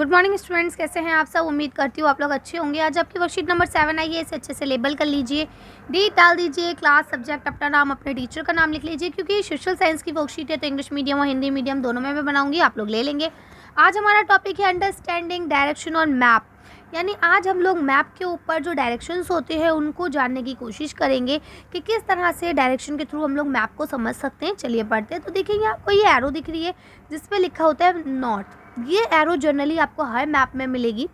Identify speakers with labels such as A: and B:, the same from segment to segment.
A: Good morning students, कैसे हैं आप सब। उम्मीद करती हूँ आप लोग अच्छे होंगे। आज आपकी वर्कशीट नंबर 7 आई है, इसे अच्छे से लेबल कर लीजिए, डेट डाल दीजिए, क्लास, सब्जेक्ट, अपना नाम, अपने टीचर का नाम लिख लीजिए। क्योंकि सोशल साइंस की वर्कशीट है तो इंग्लिश मीडियम और हिंदी मीडियम दोनों में मैं बनाऊंगी, आप लोग ले लेंगे। आज हमारा टॉपिक है अंडरस्टैंडिंग डायरेक्शन और मैप, यानी आज हम लोग मैप के ऊपर जो डायरेक्शंस होते हैं उनको जानने की कोशिश करेंगे कि किस तरह से डायरेक्शन के थ्रू हम लोग मैप को समझ सकते हैं। चलिए पढ़ते हैं। तो देखिए आपको ये एरो दिख रही है जिस पे लिखा होता है नॉर्थ। ये एरो जनरली आपको हर मैप में मिलेगी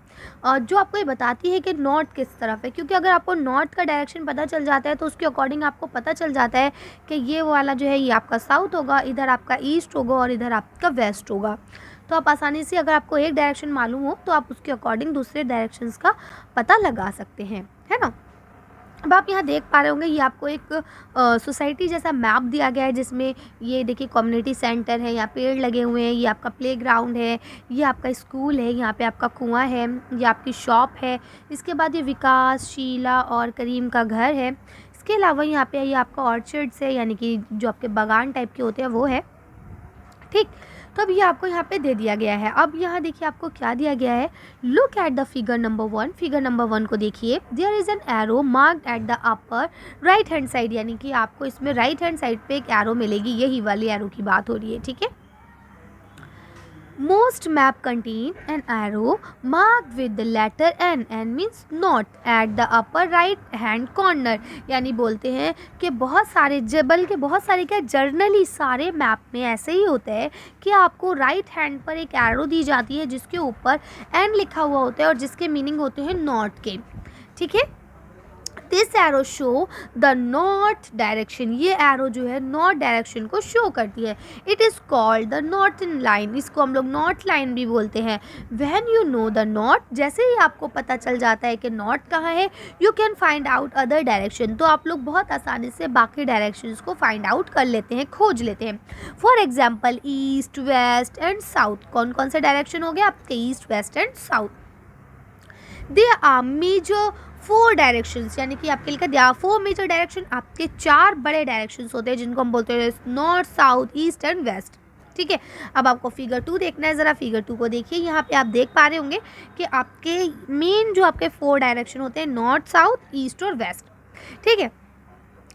A: और जो आपको ये बताती है कि नॉर्थ किस तरफ है, क्योंकि अगर आपको नॉर्थ का डायरेक्शन पता चल जाता है तो उसके अकॉर्डिंग आपको पता चल जाता है कि ये वाला जो है ये आपका साउथ होगा, इधर आपका ईस्ट होगा और इधर आपका वेस्ट होगा। तो आप आसानी से, अगर आपको एक डायरेक्शन मालूम हो तो आप उसके अकॉर्डिंग दूसरे डायरेक्शंस का पता लगा सकते हैं, है ना। अब आप यहाँ देख पा रहे होंगे ये आपको एक सोसाइटी जैसा मैप दिया गया है जिसमें ये देखिए कम्युनिटी सेंटर है, यहाँ पेड़ लगे हुए हैं, ये आपका प्लेग्राउंड है, ये आपका स्कूल है, यहाँ पे आपका कुआं है, ये आपकी शॉप है। इसके बाद ये विकास, शीला और करीम का घर है। इसके अलावा यहाँ पे ये आपका ऑर्चर्ड्स है, यानी कि जो आपके बागान टाइप के होते हैं वो है, ठीक। तो अब ये आपको यहाँ पे दे दिया गया है। अब यहाँ देखिए आपको क्या दिया गया है, look at the figure number 1। Figure number 1 को देखिए, there is an arrow marked at the upper right hand side, यानी कि आपको इसमें राइट हैंड साइड पे एक एरो मिलेगी, यही वाली एरो की बात हो रही है, ठीक है। Most map contain an arrow marked with the letter N means north at the upper right hand corner। यानी बोलते हैं कि बहुत सारे बल्कि बहुत सारे क्या जर्नली सारे मैप में ऐसे ही होता है कि आपको राइट हैंड पर एक एरो दी जाती है जिसके ऊपर N लिखा हुआ होता है और जिसके मीनिंग होते हैं नॉर्थ के, ठीक है। This arrow show the north direction, ये एरो जो है नॉर्थ डायरेक्शन को शो करती है। It is called the northern line, इसको हम लोग नॉर्थ लाइन भी बोलते हैं। When you know the north, जैसे ही आपको पता चल जाता है कि नॉर्थ कहाँ है, you can find out other direction, तो आप लोग बहुत आसानी से बाकी डायरेक्शंस को फाइंड आउट कर लेते हैं, खोज लेते हैं। For example east, west and south, कौन कौन से डायरेक्शन हो गए आपके, east, west and south. They are major 4 directions, यानी कि आपके लिए क्या 4 मेजर डायरेक्शन, आपके 4 बड़े डायरेक्शंस होते हैं जिनको हम बोलते हैं north, south, east and west, ठीक है। अब आपको फिगर 2 देखना है, ज़रा फिगर 2 को देखिए। यहाँ पे आप देख पा रहे होंगे कि आपके मेन जो आपके 4 डायरेक्शन होते हैं नॉर्थ, साउथ, ईस्ट और वेस्ट, ठीक है।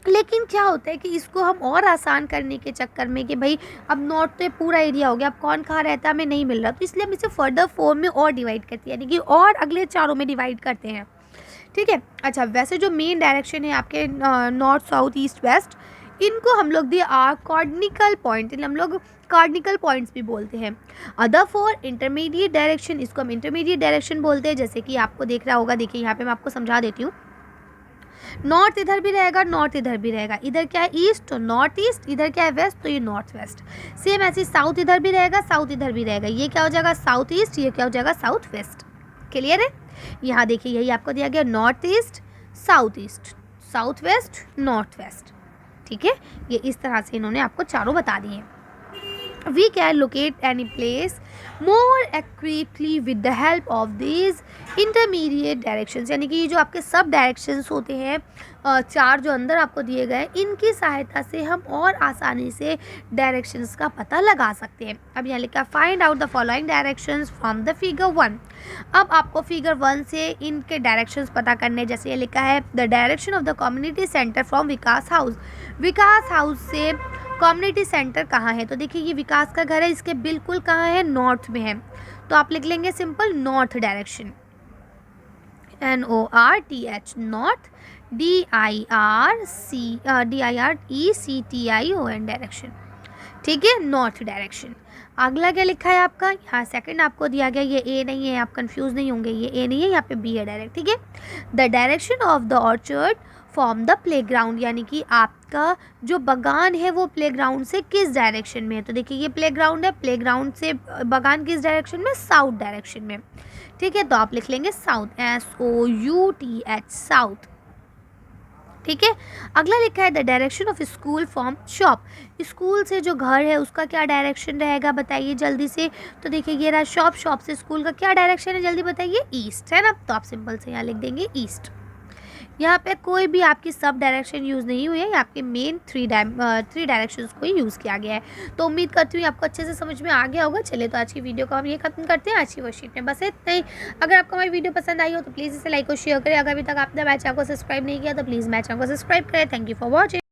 A: लेकिन क्या होता है कि इसको हम और आसान करने के चक्कर में कि भाई अब नॉर्थ तो पूरा एरिया हो गया, अब कौन कहाँ रहता है हमें नहीं मिल रहा, तो इसलिए हम इसे फर्दर 4 में और डिवाइड करते हैं, यानी कि और अगले 4 में डिवाइड करते हैं, ठीक है। अच्छा, वैसे जो मेन डायरेक्शन है आपके नॉर्थ, साउथ, ईस्ट, वेस्ट, इनको हम लोग दिए आर कार्डिनल पॉइंट, हम लोग कार्डिनल पॉइंट्स भी बोलते हैं। अदर 4 इंटरमीडिएट डायरेक्शन, इसको हम इंटरमीडिएट डायरेक्शन बोलते हैं। जैसे कि आपको देख रहा होगा, देखिए यहाँ पे मैं आपको समझा देती हूँ। नॉर्थ इधर भी रहेगा, नॉर्थ इधर भी रहेगा, इधर क्या है ईस्ट तो नॉर्थ ईस्ट, इधर क्या है वेस्ट तो ये नॉर्थ वेस्ट। सेम ऐसे साउथ इधर भी रहेगा, साउथ इधर भी रहेगा, ये क्या हो जाएगा साउथ ईस्ट, ये क्या हो जाएगा साउथ वेस्ट। क्लियर है। यहाँ देखिए यही आपको दिया गया north east, south west, north west, ठीक है। ये इस तरह से इन्होंने आपको चारों बता दिए। We can locate any place more accurately with the help of these intermediate directions, यानी कि ये जो आपके सब डायरेक्शंस होते हैं 4 जो अंदर आपको दिए गए, इनकी सहायता से हम और आसानी से डायरेक्शंस का पता लगा सकते हैं। अब यहाँ लिखा find out the following directions from the figure 1। अब आपको फिगर 1 से इनके डायरेक्शंस पता करने, जैसे ये लिखा है the direction of the community centre from Vikas house. Vikas house से कम्युनिटी सेंटर कहाँ है, तो देखिए ये विकास का घर है, इसके बिल्कुल कहाँ है नॉर्थ में है, तो आप लिख लेंगे simple north direction, NORTH north, DIRECTION direction, ठीक है, नॉर्थ डायरेक्शन। अगला क्या लिखा है आपका, यहाँ सेकंड आपको दिया गया, ये ए नहीं है, आप कंफ्यूज नहीं होंगे, ये ए नहीं है, यहाँ पे बी है डायरेक्ट, ठीक है। The direction of the orchard from the playground, यानी कि आपका जो बागान है वो प्लेग्राउंड से किस डायरेक्शन में है, तो देखिए ये प्लेग्राउंड है, प्लेग्राउंड से बागान किस डायरेक्शन में, साउथ डायरेक्शन में, ठीक है। तो आप लिख लेंगे साउथ, SOUTH साउथ, ठीक है। अगला लिखा है the direction of school from shop, school से जो घर है उसका क्या डायरेक्शन रहेगा बताइए जल्दी से, तो देखिए ये रहा शॉप, शॉप से स्कूल का क्या डायरेक्शन है जल्दी बताइए, ईस्ट है ना, तो आप सिंपल से यहाँ लिख देंगे ईस्ट। यहाँ पे कोई भी आपकी सब डायरेक्शन यूज़ नहीं हुई है, आपके मेन थ्री डायरेक्शंस को ही यूज़ किया गया है। तो उम्मीद करती हूँ आपको अच्छे से समझ में आ गया होगा। चलिए तो आज की वीडियो को हम ये खत्म करते हैं। आज की वर्कशीट में बस इतना ही। अगर आपको हमारी वीडियो पसंद आई हो तो प्लीज़ इसे लाइक और शेयर करें। अगर अभी तक आपने मेरे चैनल को सब्सक्राइब नहीं किया तो प्लीज़ मेरे चैनल को सब्सक्राइब करें। Thank you for watching.